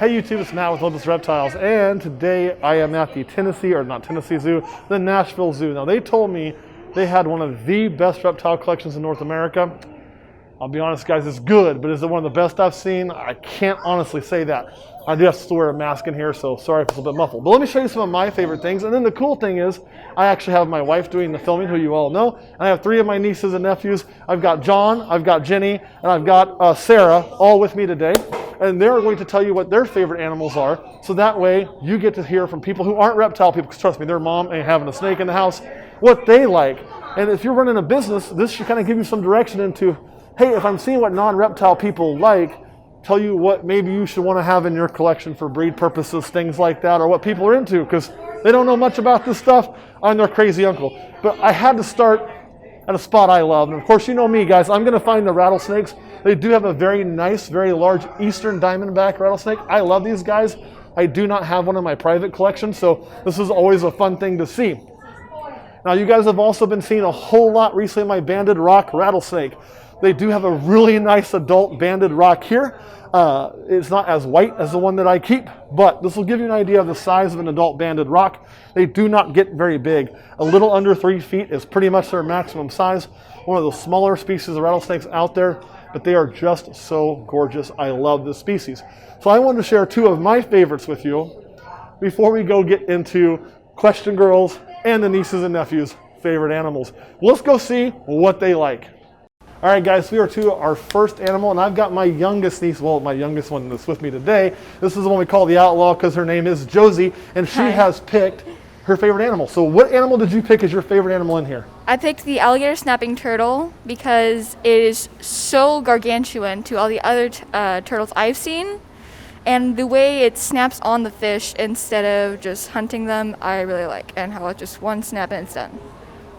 Hey YouTube, it's Matt with Olympus Reptiles, and today I am at the Nashville Zoo. Now they told me they had one of the best reptile collections in North America. I'll be honest guys, it's good, but is it one of the best I've seen? I can't honestly say that. I do have to wear a mask in here, so sorry if it's a bit muffled. But let me show you some of my favorite things. And then the cool thing is, I actually have my wife doing the filming, who you all know. And I have 3 of my nieces and nephews. I've got John, I've got Jenny, and I've got Sarah, all with me today. And they're going to tell you what their favorite animals are. So that way, you get to hear from people who aren't reptile people, because trust me, their mom ain't having a snake in the house, what they like. And if you're running a business, this should kind of give you some direction into, hey, if I'm seeing what non-reptile people like, tell you what maybe you should want to have in your collection for breed purposes, things like that, or what people are into, because they don't know much about this stuff. I'm their crazy uncle. But I had to start at a spot I love. And of course, you know me, guys, I'm going to find the rattlesnakes. They do have a very nice, very large eastern diamondback rattlesnake. I love these guys. I do not have one in my private collection, so this is always a fun thing to see. Now, you guys have also been seeing a whole lot recently my banded rock rattlesnake. They do have a really nice adult banded rock here. It's not as white as the one that I keep, but this will give you an idea of the size of an adult banded rock. They do not get very big. A little under 3 feet is pretty much their maximum size. One of the smaller species of rattlesnakes out there, but they are just so gorgeous. I love this species. So I wanted to share 2 of my favorites with you before we go get into Question Girls and the nieces and nephews' favorite animals. Let's go see what they like. All right, guys, we are to our first animal, and I've got my youngest niece, well, my youngest one that's with me today. This is the one we call the Outlaw because her name is Josie, and she has picked her favorite animal. So what animal did you pick as your favorite animal in here? I picked the alligator snapping turtle because it is so gargantuan to all the other turtles I've seen. And the way it snaps on the fish instead of just hunting them, I really like. And how it's just one snap and it's done.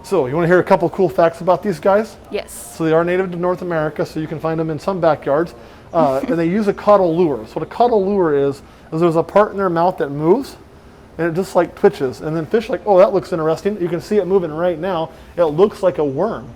So you want to hear a couple cool facts about these guys? Yes. So they are native to North America, so you can find them in some backyards. And they use a caudal lure. So what a caudal lure is there's a part in their mouth that moves, and it just like twitches. And then fish like, oh, that looks interesting. You can see it moving right now. It looks like a worm.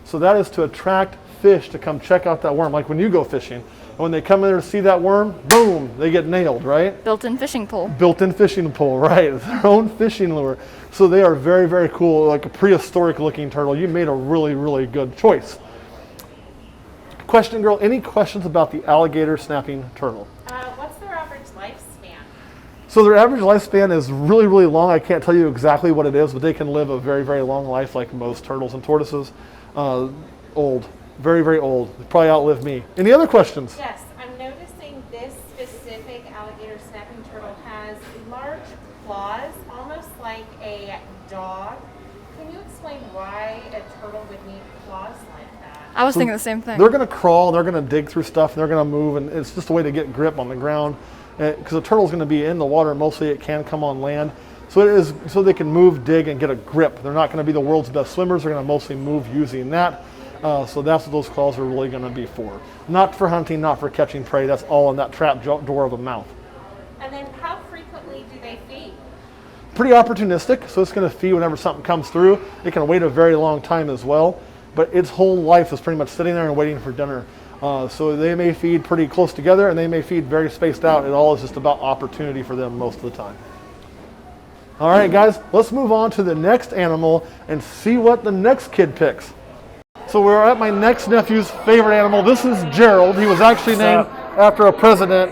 So that is to attract fish to come check out that worm, like when you go fishing. And when they come in there to see that worm, boom, they get nailed, right? Built-in fishing pole. Built-in fishing pole, right. Their own fishing lure. So they are very, very cool, like a prehistoric looking turtle. You made a really, really good choice. Question girl, any questions about the alligator snapping turtle? What's their average lifespan? So their average lifespan is really, really long. I can't tell you exactly what it is, but they can live a very, very long life like most turtles and tortoises. Old, very, very old. They probably outlive me. Any other questions? Yes, I'm noticing this specific alligator snapping turtle has large claws, almost like a dog. Can you explain why a turtle would need claws like that? I was thinking the same thing. They're going to crawl, they're going to dig through stuff, and they're going to move, and it's just a way to get grip on the ground. Because a turtle's going to be in the water, mostly it can come on land. So it is so they can move, dig, and get a grip. They're not going to be the world's best swimmers. They're going to mostly move using that. So that's what those claws are really going to be for. Not for hunting, not for catching prey. That's all in that trap door of the mouth. And then how frequently do they feed? Pretty opportunistic, so it's going to feed whenever something comes through. It can wait a very long time as well, but its whole life is pretty much sitting there and waiting for dinner. So they may feed pretty close together, and they may feed very spaced out. It all is just about opportunity for them most of the time. All right, guys, let's move on to the next animal and see what the next kid picks. So we're at my next nephew's favorite animal. This is Gerald. He was actually named after a president.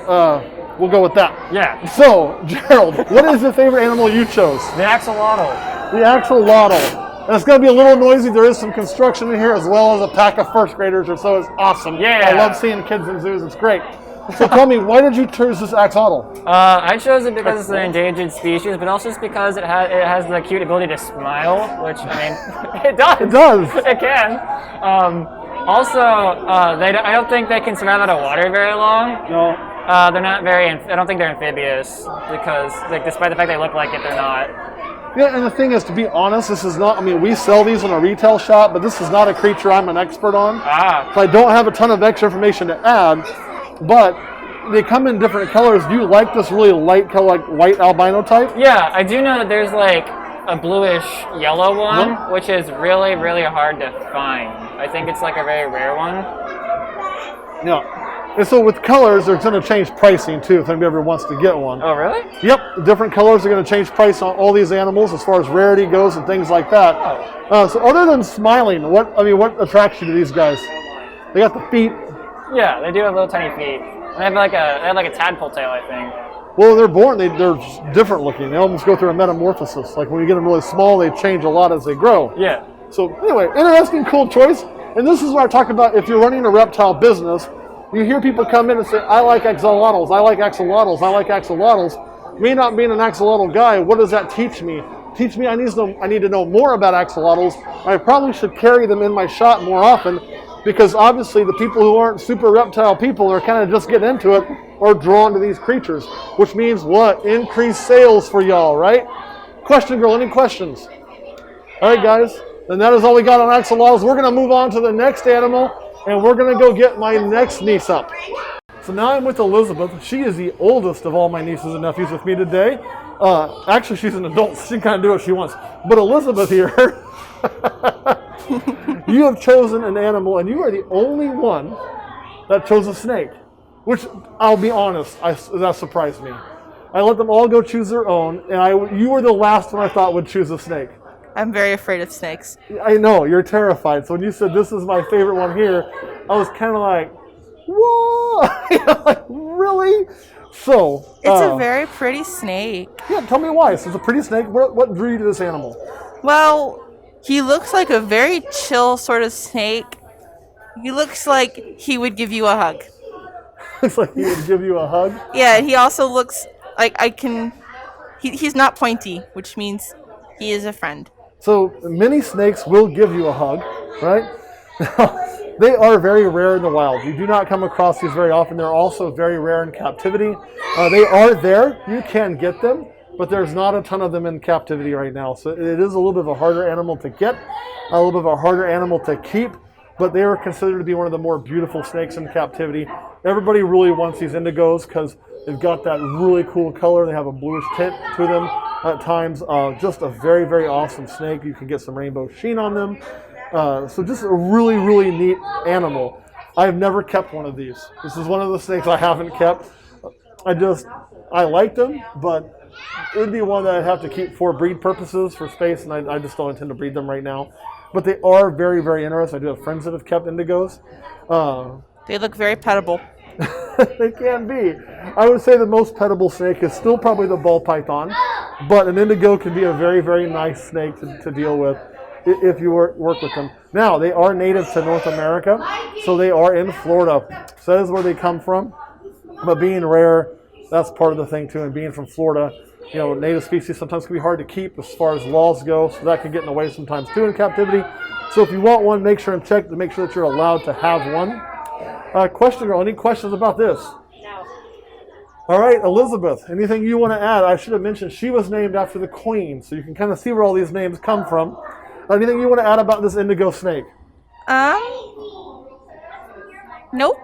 We'll go with that. Yeah. So, Gerald, what is the favorite animal you chose? The axolotl. The axolotl. And it's going to be a little noisy. There is some construction in here as well as a pack of first graders or so. It's awesome. Yeah. I love seeing kids in zoos. It's great. So tell me, why did you choose this axolotl? I chose it because it's an endangered species, but also just because it has the cute ability to smile, which, I mean, it does. It does. It can. Also, I don't think they can survive out of water very long. No. They're not very, I don't think they're amphibious because, like, despite the fact they look like it, they're not. Yeah, and the thing is, to be honest, this is not, I mean, we sell these in a retail shop, but this is not a creature I'm an expert on. So I don't have a ton of extra information to add, but they come in different colors. Do you like this really light color, like white albino type? Yeah, I do know that there's like a bluish yellow one, which is really, really hard to find. I think it's like a very rare one. Yeah. And so with colors, they're going to change pricing too if anybody ever wants to get one. Oh, really? Yep, different colors are going to change price on all these animals as far as rarity goes and things like that. So other than smiling, what attracts you to these guys? They got the feet. Yeah, they do have little tiny feet. And they have like a tadpole tail, I think. Well, they're born, they're different looking. They almost go through a metamorphosis. Like when you get them really small, they change a lot as they grow. Yeah. So anyway, interesting, cool choice. And this is what I talk about if you're running a reptile business. You hear people come in and say, I like axolotls, I like axolotls, I like axolotls. Me not being an axolotl guy, what does that teach me? Teach me I need to know more about axolotls. I probably should carry them in my shop more often because obviously the people who aren't super reptile people are kind of just getting into it or drawn to these creatures, which means what? Increased sales for y'all, right? Question girl, any questions? All right, guys. Then that is all we got on axolotls. We're going to move on to the next animal, and we're going to go get my next niece up. So now I'm with Elizabeth. She is the oldest of all my nieces and nephews with me today. Actually, she's an adult, so she can kind of do what she wants. But Elizabeth here, you have chosen an animal, and you are the only one that chose a snake, which I'll be honest, that surprised me. I let them all go choose their own, and you were the last one I thought would choose a snake. I'm very afraid of snakes. I know, you're terrified. So when you said this is my favorite one here, I was kind of like, whoa, like, really? So It's a very pretty snake. yeah, tell me why. So it's a pretty snake. What drew you to this animal? Well, he looks like a very chill sort of snake. He looks like he would give you a hug. It's like he would give you a hug. Yeah, he also looks like he's not pointy, which means he is a friend. So many snakes will give you a hug, right? They are very rare in the wild. You do not come across these very often. They're also very rare in captivity. They are there. You can get them, but there's not a ton of them in captivity right now. So it is a little bit of a harder animal to get, a little bit of a harder animal to keep, but they are considered to be one of the more beautiful snakes in captivity. Everybody really wants these indigos because they've got that really cool color. They have a bluish tint to them at times. Just a very, very awesome snake. You can get some rainbow sheen on them. So just a really, really neat animal. I've never kept one of these. This is one of the snakes I haven't kept. I like them, but it would be one that I'd have to keep for breed purposes, for space, and I just don't intend to breed them right now. But they are very, very interesting. I do have friends that have kept indigos. They look very pettable. They can be. I would say the most pettable snake is still probably the ball python, but an indigo can be a very, very nice snake to deal with if you work with them. Now, they are native to North America, so they are in Florida. So that is where they come from. But being rare, that's part of the thing too. And being from Florida, you know, native species sometimes can be hard to keep as far as laws go, so that can get in the way sometimes too in captivity. So if you want one, make sure and check to make sure that you're allowed to have one. Question girl, any questions about this? No. All right, Elizabeth, anything you want to add? I should have mentioned she was named after the queen, so you can kind of see where all these names come from. Anything you want to add about this indigo snake? Nope.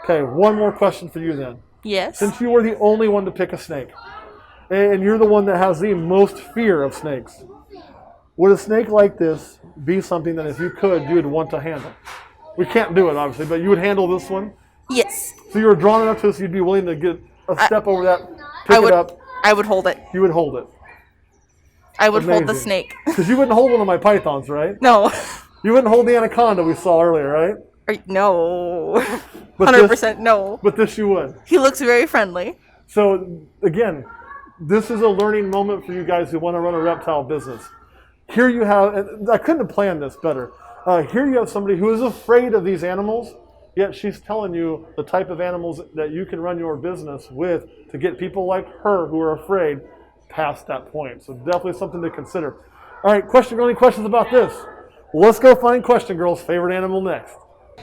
Okay, one more question for you then. Yes. Since you were the only one to pick a snake, and you're the one that has the most fear of snakes, would a snake like this be something that if you could, you would want to handle? We can't do it, obviously, but you would handle this one? Yes. So you were drawn enough to this, you'd be willing to get a step over that, pick it up. I would hold it. You would hold it. I would hold the Amazing. snake. Because you wouldn't hold one of my pythons, right? No. You wouldn't hold the anaconda we saw earlier, right? No. But 100% no. But this you would. He looks very friendly. So, again, this is a learning moment for you guys who want to run a reptile business. Here you have, and I couldn't have planned this better. Here you have somebody who is afraid of these animals, yet she's telling you the type of animals that you can run your business with to get people like her who are afraid past that point. So definitely something to consider. All right, question girl, any questions about this? Well, let's go find Question Girl's favorite animal next.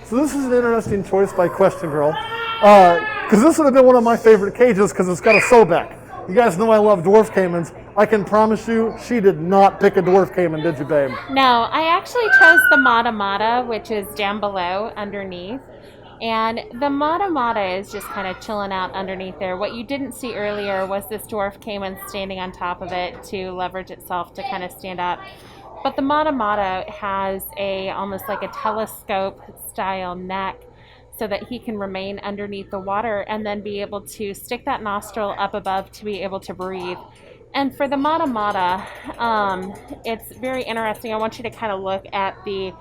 So this is an interesting choice by Question Girl, because this would have been one of my favorite cages because it's got a Sobek. You guys know I love dwarf caimans. I can promise you she did not pick a dwarf caiman, did you, babe? No, I actually chose the Mata Mata, which is down below underneath. And the Mata Mata is just kind of chilling out underneath there. What you didn't see earlier was this dwarf caiman standing on top of it to leverage itself to kind of stand up. But the Mata Mata has almost like a telescope style neck so that he can remain underneath the water and then be able to stick that nostril up above to be able to breathe. And for the mata mata, it's very interesting. I want you to kind of look at the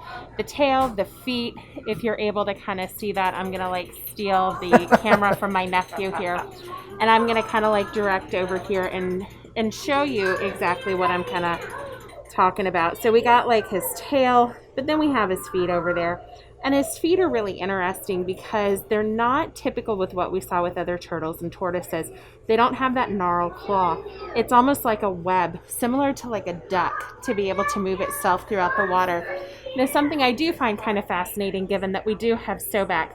tail, the feet. If you're able to kind of see that, I'm gonna like steal the camera from my nephew here, and I'm gonna kind of like direct over here and show you exactly what I'm kind of talking about. So we got like his tail, but then we have his feet over there. And his feet are really interesting because they're not typical with what we saw with other turtles and tortoises. They don't have that gnarled claw. It's almost like a web, similar to like a duck, to be able to move itself throughout the water. Now, something I do find kind of fascinating, given that we do have Sobek,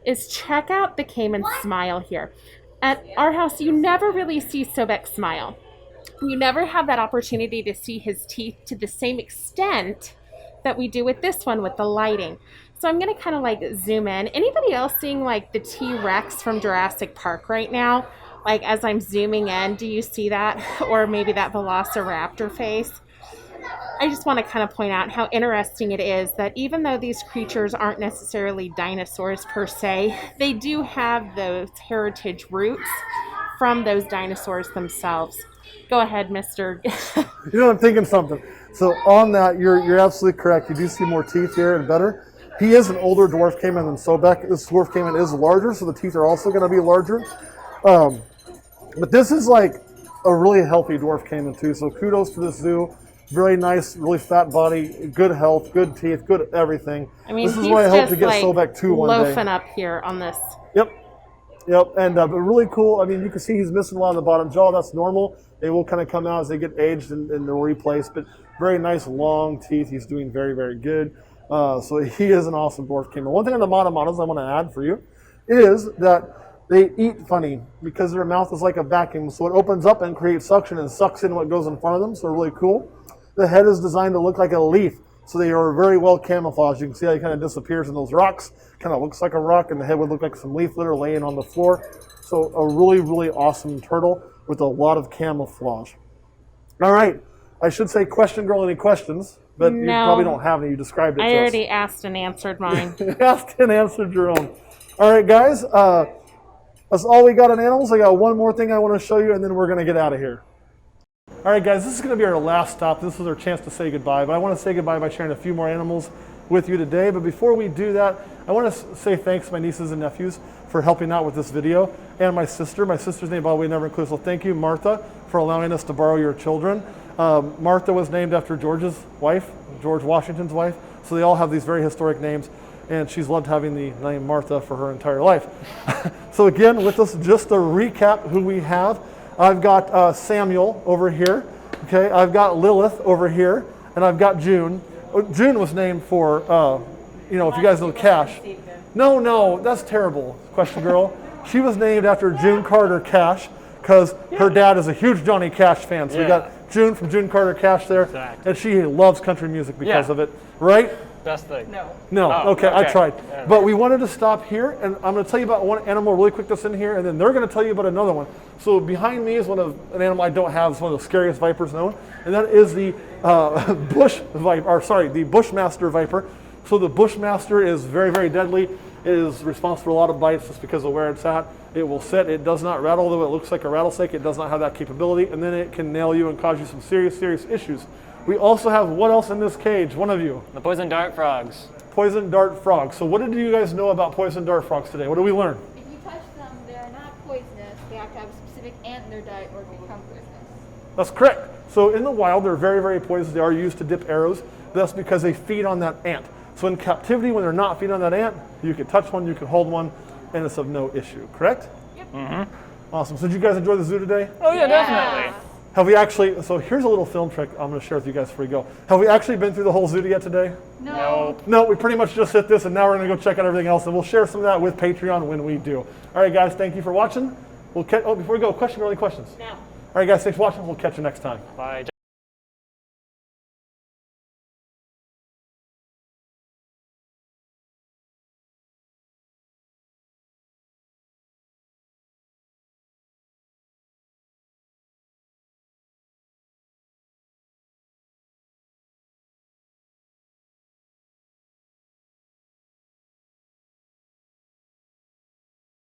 is check out the caiman smile here. At our house, you never really see Sobek smile. You never have that opportunity to see his teeth to the same extent that we do with this one with the lighting. So I'm going to kind of like zoom in. Anybody else seeing like the T-Rex from Jurassic Park right now? Like as I'm zooming in, do you see that? Or maybe that Velociraptor face? I just want to kind of point out how interesting it is that even though these creatures aren't necessarily dinosaurs per se, they do have those heritage roots from those dinosaurs themselves. Go ahead, Mr. You know, I'm thinking something. So on that, you're absolutely correct. You do see more teeth here and better. He is an older dwarf caiman than Sobek. This dwarf caiman is larger, so the teeth are also going to be larger. But this is like a really healthy dwarf caiman too. So kudos to this zoo. Very nice, really fat body, good health, good teeth, good everything. I mean, this is what I hope to get like Sobek too one day. loafing up here on this. Yep, and but really cool. I mean, you can see he's missing a lot of the bottom jaw. That's normal. They will kind of come out as they get aged and they'll replace. But very nice long teeth. He's doing very, very good. So he is an awesome dwarf caiman. One thing on the mata matas I want to add for you is that they eat funny because their mouth is like a vacuum. So it opens up and creates suction and sucks in what goes in front of them. So really cool. The head is designed to look like a leaf. So they are very well camouflaged. You can see how he kind of disappears in those rocks. Kind of looks like a rock, and the head would look like some leaf litter laying on the floor. So a really, really awesome turtle with a lot of camouflage. All right. I should say, question girl, any questions? But you probably don't have any. You described it to us. I already asked and answered mine. Asked and answered your own. All right, guys. That's all we got on animals. I got one more thing I want to show you, and then we're going to get out of here. All right, guys, this is going to be our last stop. This is our chance to say goodbye, but I want to say goodbye by sharing a few more animals with you today. But before we do that, I want to say thanks to my nieces and nephews for helping out with this video, and my sister. My sister's name, by the way, never includes. So thank you, Martha, for allowing us to borrow your children. Martha was named after George's wife, George Washington's wife. So they all have these very historic names, and she's loved having the name Martha for her entire life. So again, with us, just to recap who we have. I've got Samuel over here, okay? I've got Lilith over here, and I've got June. June was named for, you know, if you guys know Cash. No, that's terrible, question girl. She was named after June Carter Cash because her dad is a huge Johnny Cash fan. So we got June from June Carter Cash there, and she loves country music because of it, right? Best thing. No. Okay, I tried. Yeah. But we wanted to stop here, and I'm going to tell you about one animal really quick that's in here, and then they're going to tell you about another one. So behind me is an animal I don't have. It's one of the scariest vipers known, and that is the the Bushmaster viper. So the Bushmaster is very, very deadly. It is responsible for a lot of bites just because of where it's at. It will sit. It does not rattle, though it looks like a rattlesnake. It does not have that capability, and then it can nail you and cause you some serious, serious issues. We also have what else in this cage? One of you. The poison dart frogs. Poison dart frogs. So what did you guys know about poison dart frogs today? What did we learn? If you touch them, they're not poisonous. They have to have a specific ant in their diet or become poisonous. That's correct. So in the wild, they're very, very poisonous. They are used to dip arrows. That's because they feed on that ant. So in captivity, when they're not feeding on that ant, you can touch one, you can hold one, and it's of no issue. Correct? Yep. Mm-hmm. Awesome. So did you guys enjoy the zoo today? Oh yeah, definitely. Have we actually, so here's a little film trick I'm going to share with you guys before we go. Have we actually been through the whole zoo yet today? No. No, we pretty much just hit this, and now we're going to go check out everything else, and we'll share some of that with Patreon when we do. All right, guys, thank you for watching. We'll before we go, question or any questions? No. All right, guys, thanks for watching. We'll catch you next time. Bye.